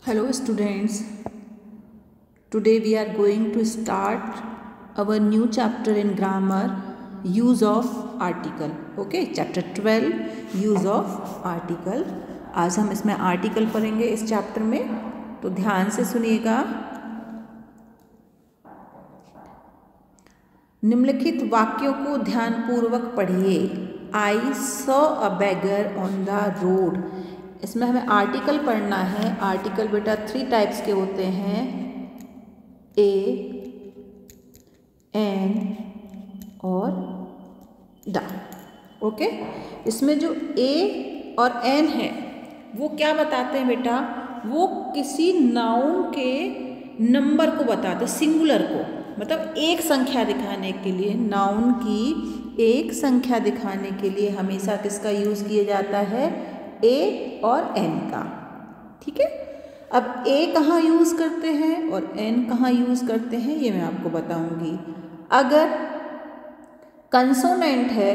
Hello students, today we are going to start our new chapter in grammar, use of article. Okay, chapter 12 use of article. आज हम इसमें article पढ़ेंगे इस chapter में, तो ध्यान से सुनिएगा। निम्नलिखित वाक्यों को ध्यानपूर्वक पढ़िए। I saw a beggar on the road। इसमें हमें आर्टिकल पढ़ना है। आर्टिकल बेटा 3 टाइप्स के होते हैं, ए, एन और द। ओके, इसमें जो ए और एन है वो क्या बताते हैं बेटा? वो किसी नाउन के नंबर को बताते हैं, सिंगुलर को, मतलब एक संख्या दिखाने के लिए, नाउन की एक संख्या दिखाने के लिए हमेशा किसका यूज़ किया जाता है? ए और एन का। ठीक है, अब ए कहाँ यूज़ करते हैं और एन कहाँ यूज़ करते हैं ये मैं आपको बताऊंगी। अगर कंसोनेंट है,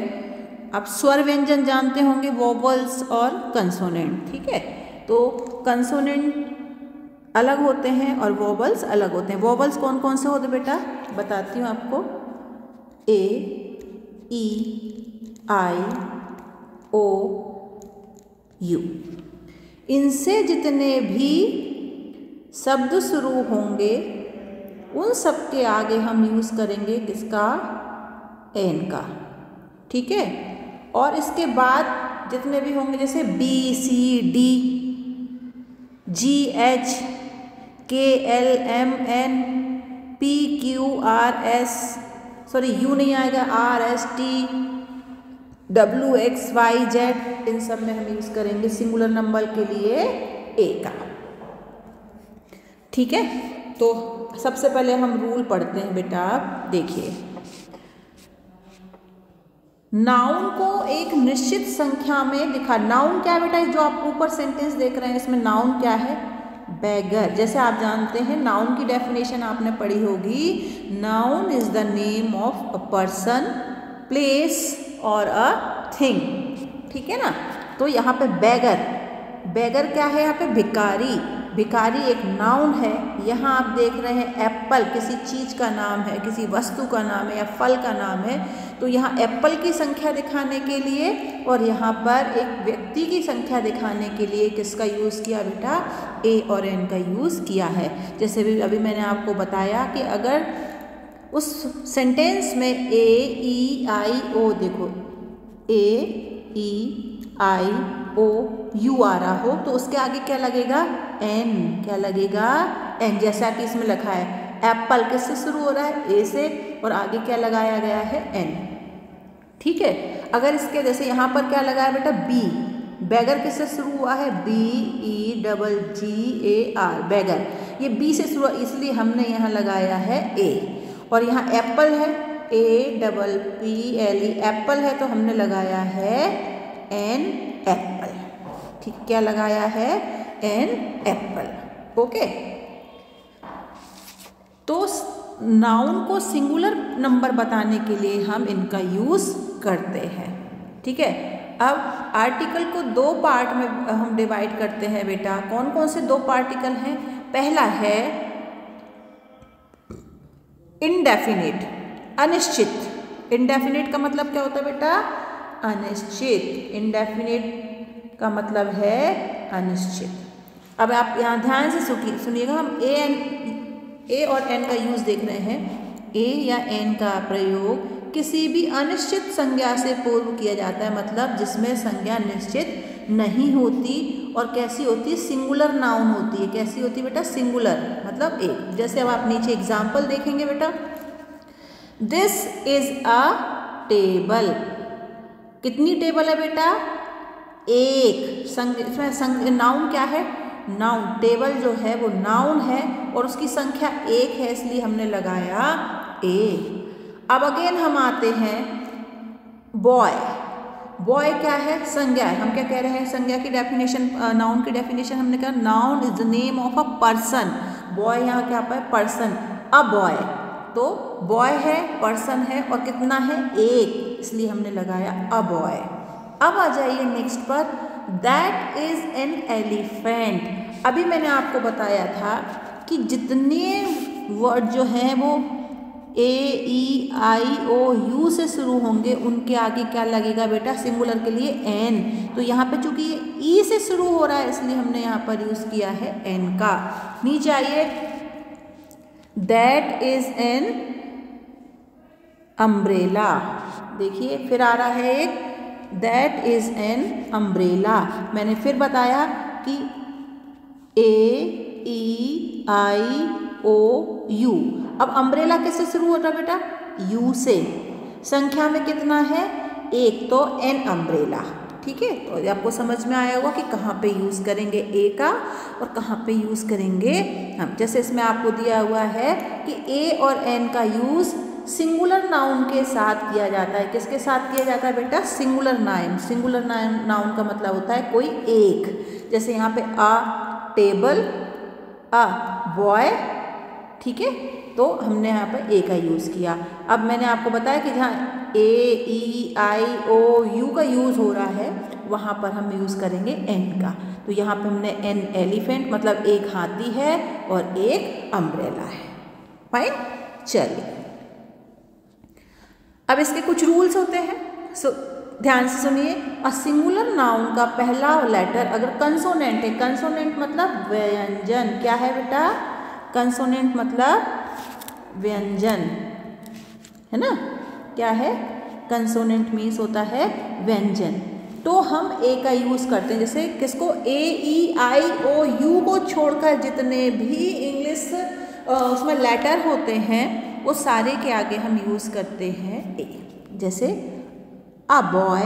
आप स्वर व्यंजन जानते होंगे, वोवल्स और कंसोनेंट। ठीक है, तो कंसोनेंट अलग होते हैं और वोवल्स अलग होते हैं। वोवल्स कौन कौन से होते बेटा? बताती हूँ आपको। ए, ई, आई, ओ, यू। इनसे जितने भी शब्द शुरू होंगे उन सब के आगे हम यूज़ करेंगे किसका? एन का। ठीक है, और इसके बाद जितने भी होंगे, जैसे B, C, D, G, H, K, L, M, N, P, Q, R, S, sorry U नहीं आएगा, R, S, T, W, X, Y, Z, इन सब में हम यूज़ करेंगे सिंगुलर नंबर के लिए ए का। ठीक है, तो सबसे पहले हम रूल पढ़ते हैं बेटा। आप देखिए, नाउन को एक निश्चित संख्या में दिखा। नाउन क्या है बेटा? जो आप ऊपर सेंटेंस देख रहे हैं इसमें नाउन क्या है? बैगर। जैसे आप जानते हैं, नाउन की डेफिनेशन आपने पढ़ी होगी। Noun is the name of a person, place और अ थिंग। ठीक है ना, तो यहाँ पे बैगर, बैगर क्या है? यहाँ पे भिखारी। भिखारी एक नाउन है। यहाँ आप देख रहे हैं एप्पल, किसी चीज़ का नाम है, किसी वस्तु का नाम है या फल का नाम है। तो यहाँ एप्पल की संख्या दिखाने के लिए और यहाँ पर एक व्यक्ति की संख्या दिखाने के लिए किसका यूज़ किया बेटा? ए और एन का यूज़ किया है। जैसे भी अभी मैंने आपको बताया कि अगर उस सेंटेंस में ए, ई, आई, ओ, देखो ए, ई, आई, ओ, यू आ रहा हो तो उसके आगे क्या लगेगा? एन। क्या लगेगा? एन। जैसा कि इसमें लिखा है, एप्पल किससे शुरू हो रहा है? ए से, और आगे क्या लगाया गया है? एन। ठीक है, अगर इसके जैसे यहाँ पर क्या लगा है बेटा? बी। बैगर किससे शुरू हुआ है? B, E, double G, A, R, beggar. ये बी से शुरू, इसलिए हमने यहाँ लगाया है ए। और यहाँ एप्पल है, ए, डबल पी, एल, ई, एप्पल है, तो हमने लगाया है एन, एप्पल। ठीक, क्या लगाया है? An, apple. ओके, तो नाउन को सिंगुलर नंबर बताने के लिए हम इनका यूज़ करते हैं। ठीक है, अब आर्टिकल को 2 पार्ट में हम डिवाइड करते हैं बेटा। कौन कौन से 2 पार्टिकल हैं? पहला है इनडेफिनिट, अनिश्चित। इनडेफिनिट का मतलब क्या होता है बेटा? अनिश्चित। इनडेफिनिट का मतलब है अनिश्चित। अब आप यहाँ ध्यान से सुनिएगा। हम ए और एन का यूज़ देख रहे हैं। ए या एन का प्रयोग किसी भी अनिश्चित संज्ञा से पूर्व किया जाता है, मतलब जिसमें संज्ञा निश्चित नहीं होती। और कैसी होती है? सिंगुलर नाउन होती है। कैसी होती है बेटा? सिंगुलर, मतलब एक। जैसे अब आप नीचे एग्जाम्पल देखेंगे बेटा, दिस इज अ टेबल। कितनी टेबल है बेटा? एक। इसमें नाउन क्या है? नाउन। टेबल जो है वो नाउन है और उसकी संख्या 1 है, इसलिए हमने लगाया ए। अब अगेन हम आते हैं बॉय। बॉय क्या है? संज्ञा है। हम क्या कह रहे हैं? संज्ञा की डेफिनेशन, नाउन की डेफिनेशन हमने कहा noun is the name of a person. Boy यहाँ क्या है? पर्सन। अ बॉय, तो बॉय है, पर्सन है और कितना है? 1, इसलिए हमने लगाया अ बॉय। अब आ जाइए नेक्स्ट पर, दैट इज एन एलिफेंट। अभी मैंने आपको बताया था कि जितने वर्ड जो हैं वो AEIOU से शुरू होंगे उनके आगे क्या लगेगा बेटा, सिंगुलर के लिए N। तो यहाँ पे चूंकि ये E से शुरू हो रहा है इसलिए हमने यहाँ पर यूज किया है N का। नीचे आइए, दैट इज एन अम्ब्रेला। देखिए फिर आ रहा है एक, दैट इज एन अम्ब्रेला। मैंने फिर बताया कि AEIOU। अब अम्ब्रेला किससे शुरू होता है बेटा, U से। संख्या में कितना है, एक, तो N अम्ब्रेला। ठीक है, तो आपको समझ में आया होगा कि कहाँ पे यूज़ करेंगे A का और कहाँ पे यूज़ करेंगे हम। जैसे इसमें आपको दिया हुआ है कि A और N का यूज़ सिंगुलर नाउन के साथ किया जाता है। किसके साथ किया जाता है बेटा, सिंगुलर नाउन। सिंगुलर नाउन का मतलब होता है कोई एक। जैसे यहाँ पे अ टेबल, अ बॉय। ठीक है, तो हमने यहाँ पर ए का यूज़ किया। अब मैंने आपको बताया कि जहाँ AEIOU का यूज़ हो रहा है वहाँ पर हम यूज़ करेंगे एन का। तो यहाँ पे हमने एन एलिफेंट मतलब एक हाथी है और एक अम्ब्रेला है। फाइन, चलिए अब इसके कुछ रूल्स होते हैं। ध्यान से सुनिए। अ सिंगुलर नाउन का पहला लेटर अगर कंसोनेंट है, कंसोनेंट मतलब व्यंजन। क्या है बेटा, कंसोनेंट मतलब व्यंजन, है ना। क्या है, कंसोनेंट मीन्स होता है व्यंजन। तो हम ए का यूज़ करते हैं। जैसे किसको, AEIOU को छोड़कर जितने भी इंग्लिश उसमें लेटर होते हैं वो सारे के आगे हम यूज़ करते हैं ए। जैसे a boy,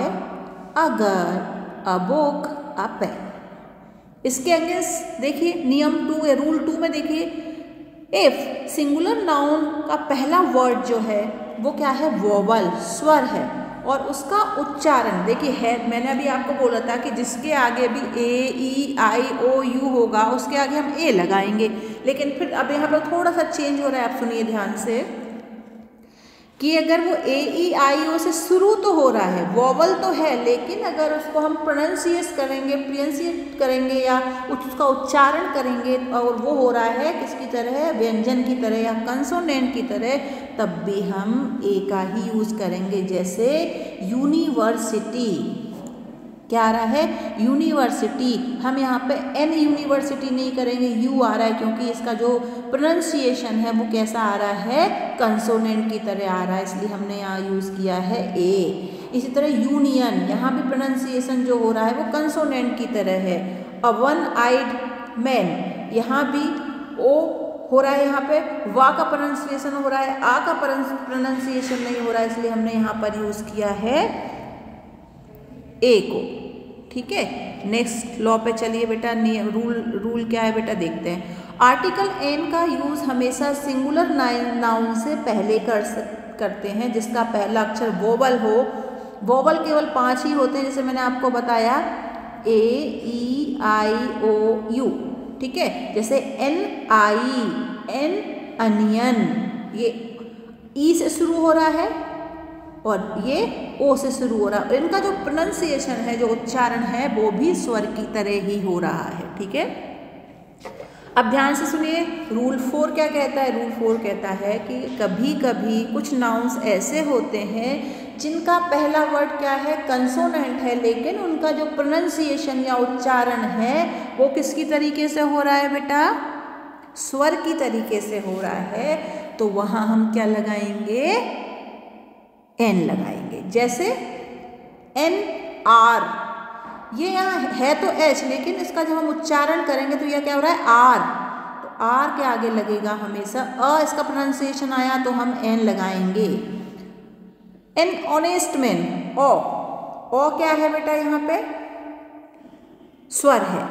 a girl, a book, a pen. इसके अगेंस्ट देखिए नियम 2 या रूल 2 में देखिए, इफ सिंगुलर नाउन का पहला वर्ड जो है वो क्या है, वोवल, स्वर है, और उसका उच्चारण देखिए है, मैंने अभी आपको बोला था कि जिसके आगे भी AEIOU होगा उसके आगे हम ए लगाएंगे। लेकिन फिर अब यहाँ पर थोड़ा सा चेंज हो रहा है, आप सुनिए ध्यान से, कि अगर वो AEIO से शुरू तो हो रहा है, वोवल तो है, लेकिन अगर उसको हम प्रोनाउंसिएट करेंगे या उसका उच्चारण करेंगे और वो हो रहा है किसकी तरह, व्यंजन की तरह या कंसोनेंट की तरह, तब भी हम ए का ही यूज़ करेंगे। जैसे यूनिवर्सिटी, क्या आ रहा है, यूनिवर्सिटी। हम यहाँ पे एन यूनिवर्सिटी नहीं करेंगे, यू आ रहा है क्योंकि इसका जो प्रोनाउंसिएशन है वो कैसा आ रहा है, कंसोनेंट की तरह आ रहा है, इसलिए हमने यहाँ यूज़ किया है ए। इसी तरह यूनियन, यहाँ भी प्रोनाउंसिएशन जो हो रहा है वो कंसोनेंट की तरह है। अ वन आइड मैन, यहाँ भी ओ हो रहा है, यहाँ पे वा का प्रोनाउंसिएशन हो रहा है, आ का प्रोनाउंसिएशन नहीं हो रहा है, इसलिए हमने यहाँ पर यूज़ किया है ए को। ठीक है, नेक्स्ट लॉ पे चलिए बेटा। रूल क्या है बेटा, देखते हैं। आर्टिकल एन का यूज़ हमेशा सिंगुलर नाउन से पहले करते हैं जिसका पहला अक्षर वोवल हो। वोवल केवल 5 ही होते हैं, जैसे मैंने आपको बताया AEIOU। ठीक है, जैसे एन अनियन, ये ई से शुरू हो रहा है और ये ओ से शुरू हो रहा है। इनका जो प्रोनाउंसिएशन है, जो उच्चारण है, वो भी स्वर की तरह ही हो रहा है। ठीक है, अब ध्यान से सुनिए। रूल 4 क्या कहता है, रूल 4 कहता है कि कभी कभी कुछ नाउन्स ऐसे होते हैं जिनका पहला वर्ड क्या है, कंसोनेंट है, लेकिन उनका जो प्रोनाउंसिएशन या उच्चारण है वो किसकी तरीके से हो रहा है बेटा, स्वर की तरीके से हो रहा है। तो वहाँ हम क्या लगाएंगे, एन लगाएंगे। जैसे एन आर, ये यहाँ है तो एच, लेकिन इसका जब हम उच्चारण करेंगे तो यह क्या हो रहा है, आर। तो आर के आगे लगेगा हमेशा अ, इसका प्रोनाउंसिएशन आया तो हम एन लगाएंगे। एन ऑनेस्ट मैन, ओ क्या है बेटा, यहाँ पे स्वर है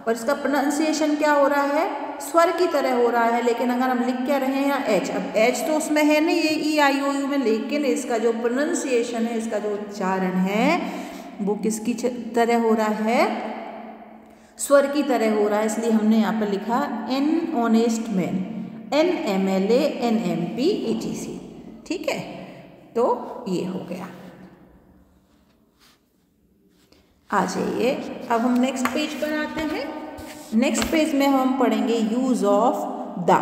और इसका प्रोनाउंसिएशन क्या हो रहा है, स्वर की तरह हो रहा है, लेकिन अगर हम लिख क्या रहे हैं यहाँ एच, अब एच तो उसमें है नहीं AEIOU में, लेकिन इसका जो प्रोनाउंसिएशन है, इसका जो उच्चारण है वो किसकी तरह हो रहा है, स्वर की तरह हो रहा है, इसलिए हमने यहाँ पर लिखा an honest man, NMLA NMP ETC। ठीक है, तो ये हो गया। आ जाइए, अब हम नेक्स्ट पेज पर आते हैं। नेक्स्ट पेज में हम पढ़ेंगे यूज ऑफ द।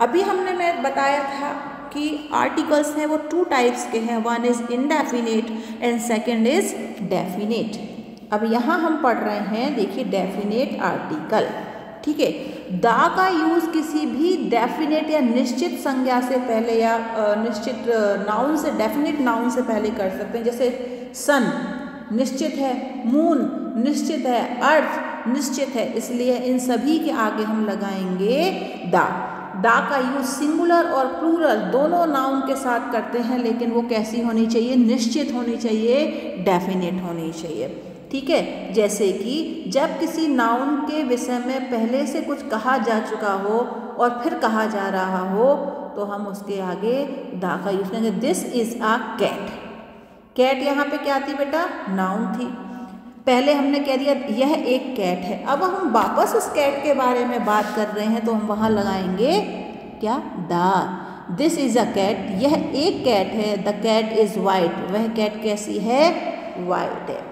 अभी मैं बताया था कि आर्टिकल्स हैं वो 2 टाइप्स के हैं, one is indefinite and second is definite. अब यहाँ हम पढ़ रहे हैं, देखिए डेफिनेट आर्टिकल, ठीक है। द का यूज किसी भी डेफिनेट या निश्चित संज्ञा से पहले या निश्चित नाउन से, डेफिनेट नाउन से पहले कर सकते हैं। जैसे सन निश्चित है, मून निश्चित है, अर्थ निश्चित है, इसलिए इन सभी के आगे हम लगाएंगे द। द का यूज सिंगुलर और प्लूरल दोनों नाउन के साथ करते हैं, लेकिन वो कैसी होनी चाहिए, निश्चित होनी चाहिए, डेफिनेट होनी चाहिए, ठीक है। जैसे कि जब किसी नाउन के विषय में पहले से कुछ कहा जा चुका हो और फिर कहा जा रहा हो तो हम उसके आगे द का यूज करेंगे। This is a cat. Cat यहाँ पे क्या थी बेटा, नाउन थी। पहले हमने कह दिया यह एक कैट है, अब हम वापस उस कैट के बारे में बात कर रहे हैं तो हम वहाँ लगाएंगे क्या, the. This is a cat, यह एक कैट है। द कैट इज वाइट, वह कैट कैसी है, वाइट है।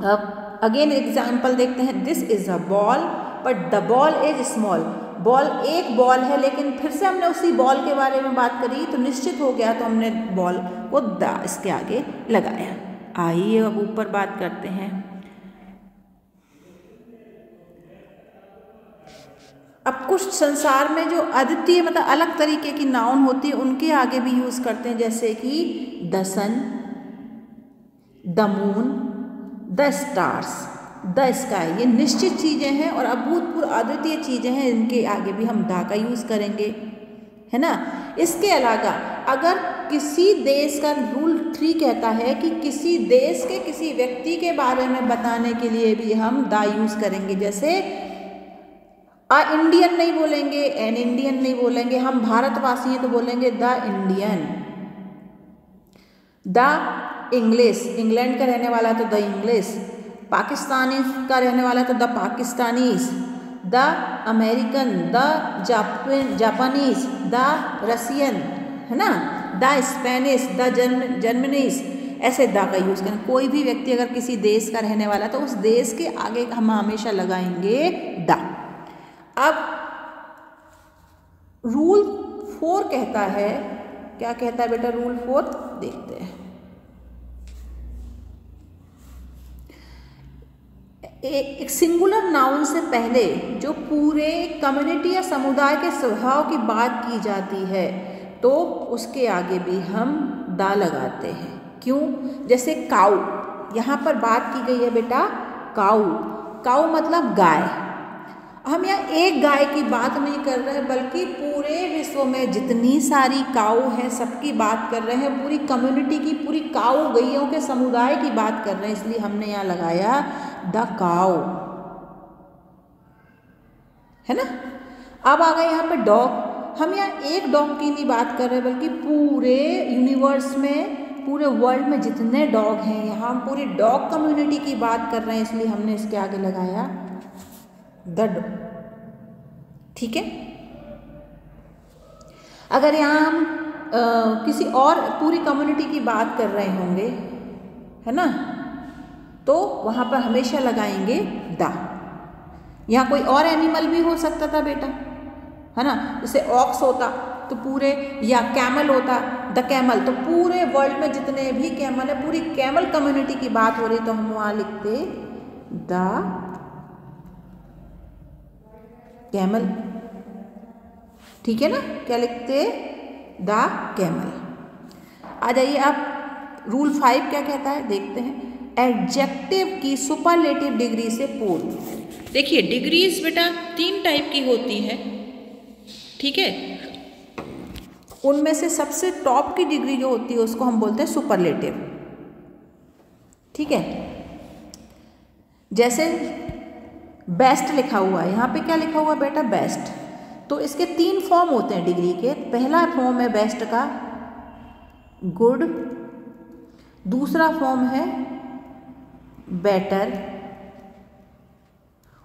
अब अगेन एग्जाम्पल देखते हैं। This is a ball but the ball is small. Ball एक बॉल है, लेकिन फिर से हमने उसी बॉल के बारे में बात करी तो निश्चित हो गया, तो हमने बॉल को द इसके आगे लगाया। आइए अब ऊपर बात करते हैं। अब कुछ संसार में जो अद्वितीय मतलब अलग तरीके की नाउन होती है उनके आगे भी यूज करते हैं, जैसे कि the sun, the moon, the stars, the sky. ये निश्चित चीज़ें हैं और अभूतपूर्व अद्वितीय चीज़ें हैं, इनके आगे भी हम द का यूज़ करेंगे, है ना। इसके अलावा अगर किसी देश का रूल 3 कहता है कि किसी देश के किसी व्यक्ति के बारे में बताने के लिए भी हम द यूज़ करेंगे। जैसे इंडियन नहीं बोलेंगे, एन इंडियन नहीं बोलेंगे, हम भारतवासी हैं तो बोलेंगे the Indian. The English, England का रहने वाला है तो द इंग्लिश। पाकिस्तानी का रहने वाला है तो the Pakistanis. The American, the Japanese, the Russian, है ना, द स्पेनिश, द जर्मनीज, ऐसे द का यूज़ करें। कोई भी व्यक्ति अगर किसी देश का रहने वाला है तो उस देश के आगे हम हमेशा लगाएंगे द। अब रूल 4 कहता है, क्या कहता है बेटा रूल 4, देखते हैं। एक सिंगुलर नाउन से पहले जो पूरे कम्युनिटी या समुदाय के स्वभाव की बात की जाती है तो उसके आगे भी हम द लगाते हैं। क्यों, जैसे काऊ, यहाँ पर बात की गई है बेटा काऊ। काऊ मतलब गाय। हम यहाँ एक गाय की बात नहीं कर रहे हैं बल्कि पूरे विश्व में जितनी सारी काऊ हैं सबकी बात कर रहे हैं, पूरी कम्युनिटी की, पूरी काऊ गैयों के समुदाय की बात कर रहे हैं, इसलिए हमने यहाँ लगाया द काऊ, है ना। अब आ गए यहाँ पे डॉग। हम यहाँ एक डॉग की नहीं बात कर रहे बल्कि पूरे यूनिवर्स में, पूरे वर्ल्ड में जितने डॉग हैं यहाँ हम पूरी डॉग कम्युनिटी की बात कर रहे हैं, इसलिए हमने इसके आगे लगाया द डॉग, ठीक है। अगर यहाँ हम किसी और पूरी कम्युनिटी की बात कर रहे होंगे, है ना, तो वहाँ पर हमेशा लगाएंगे द। यहाँ कोई और एनिमल भी हो सकता था बेटा, है ना, जैसे ऑक्स होता तो पूरे, या कैमल होता द कैमल, तो पूरे वर्ल्ड में जितने भी कैमल है पूरी कैमल कम्युनिटी की बात हो रही तो हम वहाँ लिखते द कैमल, ठीक है ना, क्या लिखते द कैमल। आ जाइए आप रूल 5 क्या कहता है देखते हैं। एडजेक्टिव की सुपरलेटिव डिग्री से पूर्व। देखिए डिग्रीज बेटा 3 टाइप की होती है, ठीक है। उनमें से सबसे टॉप की डिग्री जो होती है उसको हम बोलते हैं सुपरलेटिव, ठीक है। जैसे बेस्ट लिखा हुआ है, यहाँ पे क्या लिखा हुआ है बेटा बेस्ट, तो इसके 3 फॉर्म होते हैं डिग्री के। पहला फॉर्म है बेस्ट का गुड, दूसरा फॉर्म है बेटर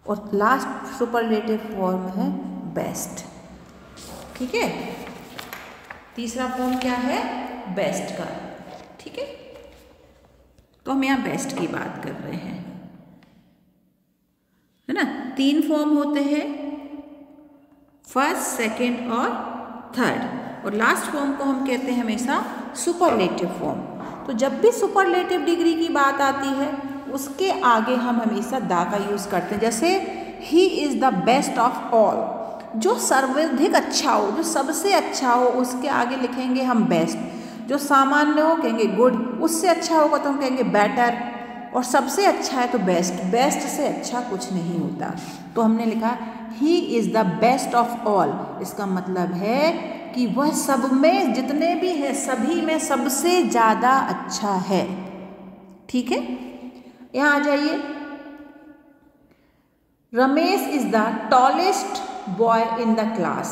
और लास्ट सुपरलेटिव फॉर्म है बेस्ट, ठीक है। तीसरा फॉर्म क्या है बेस्ट का, ठीक है। तो हम यहाँ बेस्ट की बात कर रहे हैं, है ना। 3 फॉर्म होते हैं, फर्स्ट, सेकंड और थर्ड, और लास्ट फॉर्म को हम कहते हैं हमेशा सुपरलेटिव फॉर्म। तो जब भी सुपरलेटिव डिग्री की बात आती है उसके आगे हम हमेशा दा का यूज़ करते हैं। जैसे he is the best of all, जो सर्वाधिक अच्छा हो, जो सबसे अच्छा हो, उसके आगे लिखेंगे हम बेस्ट। जो सामान्य हो कहेंगे गुड, उससे अच्छा होगा तो हम कहेंगे बेटर, और सबसे अच्छा है तो बेस्ट। बेस्ट से अच्छा कुछ नहीं होता। तो हमने लिखा he is the best of all, इसका मतलब है कि वह सब में, जितने भी है सभी में सबसे ज़्यादा अच्छा है। ठीक है, यहाँ आ जाइए। Ramesh is the tallest boy in the class.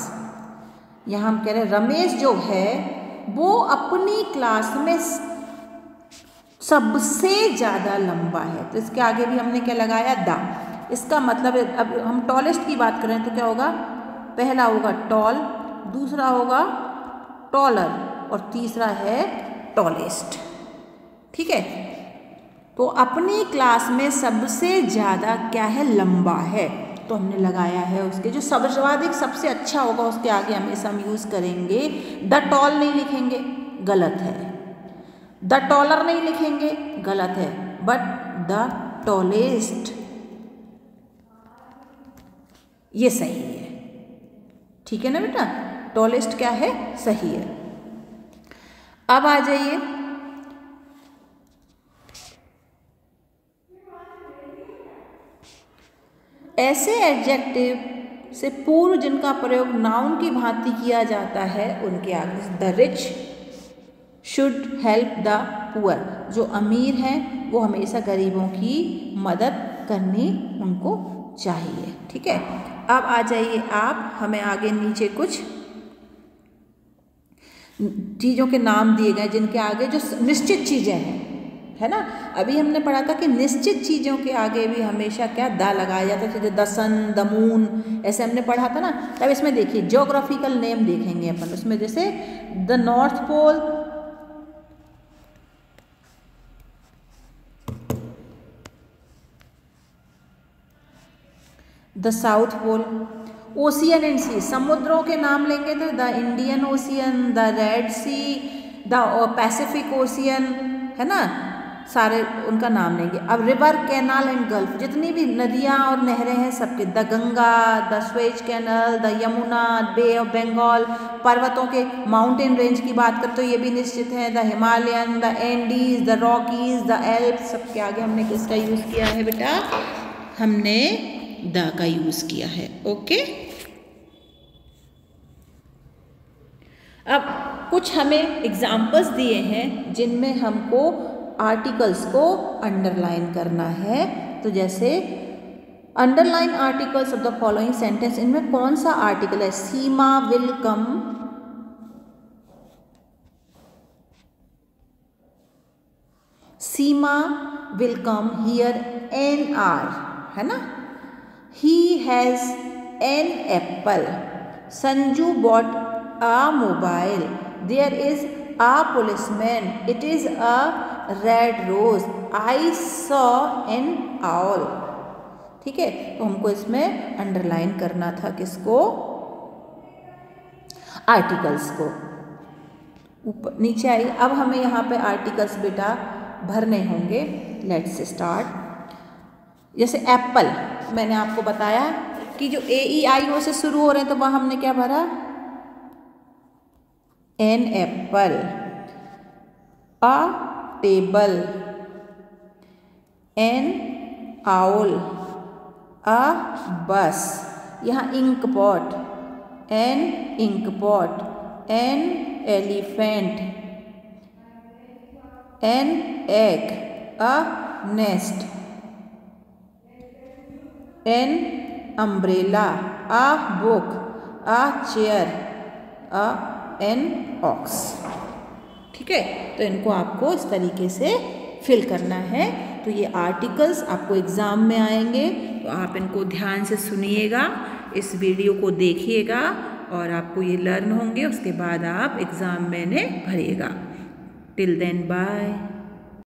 यहाँ हम कह रहे हैं रमेश जो है वो अपनी क्लास में सबसे ज़्यादा लंबा है। तो इसके आगे भी हमने क्या लगाया, द। इसका मतलब है, अब हम टॉलेस्ट की बात करें तो क्या होगा, पहला होगा टॉल, दूसरा होगा टॉलर, और तीसरा है टॉलेस्ट। ठीक है, तो अपनी क्लास में सबसे ज़्यादा क्या है, लंबा है। तो हमने लगाया है उसके जो सर्वाधिक सबसे अच्छा होगा उसके आगे हमेशा हम यूज़ करेंगे द टॉल, नहीं लिखेंगे, गलत है। द टॉलर नहीं लिखेंगे, गलत है, बट द टॉलेस्ट ये सही है। ठीक है ना बेटा, टॉलेस्ट क्या है, सही है। अब आ जाइए, ऐसे एडजेक्टिव से पूर्व जिनका प्रयोग नाउन की भांति किया जाता है उनके आगे the rich should help the poor, जो अमीर हैं वो हमेशा गरीबों की मदद करनी उनको चाहिए। ठीक है, अब आ जाइए आप, हमें आगे नीचे कुछ चीज़ों के नाम दिए गए जिनके आगे जो निश्चित चीज़ें हैं, है ना। अभी हमने पढ़ा था कि निश्चित चीज़ों के आगे भी हमेशा क्या, दा लगाया जाता है। द सन, द मून, ऐसे हमने पढ़ा था ना। तब इसमें देखिए ज्योग्राफिकल नेम देखेंगे अपन, उसमें जैसे the North Pole, the South Pole. Ocean and sea, समुद्रों के नाम लेंगे तो the Indian Ocean, the Red Sea, the Pacific Ocean, है ना, सारे उनका नाम लेंगे। अब रिवर, कैनाल एंड गल्फ, जितनी भी नदियाँ और नहरें हैं सबके, the Ganga, the Suez canal, the Yamuna, bay of Bengal. पर्वतों के, माउंटेन रेंज की बात करें तो ये भी निश्चित है, the Himalayan, the Andes, the Rockies, the Alps. सबके आगे हमने किसका यूज़ किया है बेटा, हमने द का यूज़ किया है। ओके, अब कुछ हमें एग्जाम्पल्स दिए हैं जिनमें हमको आर्टिकल्स को अंडरलाइन करना है। तो जैसे underline articles of the following sentence, इनमें कौन सा आर्टिकल है, Seema will come, Seema will come here an or, है ना। He has an apple, Sanju bought a mobile, there is a policeman, it is a red rose, I saw an owl। ठीक है, तो हमको इसमें अंडरलाइन करना था किसको, आर्टिकल्स को। ऊपर नीचे आई, अब हमें यहाँ पे आर्टिकल्स बेटा भरने होंगे। Let's start. जैसे एप्पल, मैंने आपको बताया कि जो AEIO से शुरू हो रहे हैं तो वहाँ हमने क्या भरा, an apple, a table, an owl, a bus। यहाँ ink pot, an ink pot, an elephant, an egg, a nest, an umbrella, a book, a chair, a an ox. ठीक है, तो इनको आपको इस तरीके से फिल करना है। तो ये आर्टिकल्स आपको एग्ज़ाम में आएंगे, तो आप इनको ध्यान से सुनिएगा, इस वीडियो को देखिएगा और आपको ये लर्न होंगे। उसके बाद आप एग्ज़ाम में इन्हें भरिएगा। Till then bye.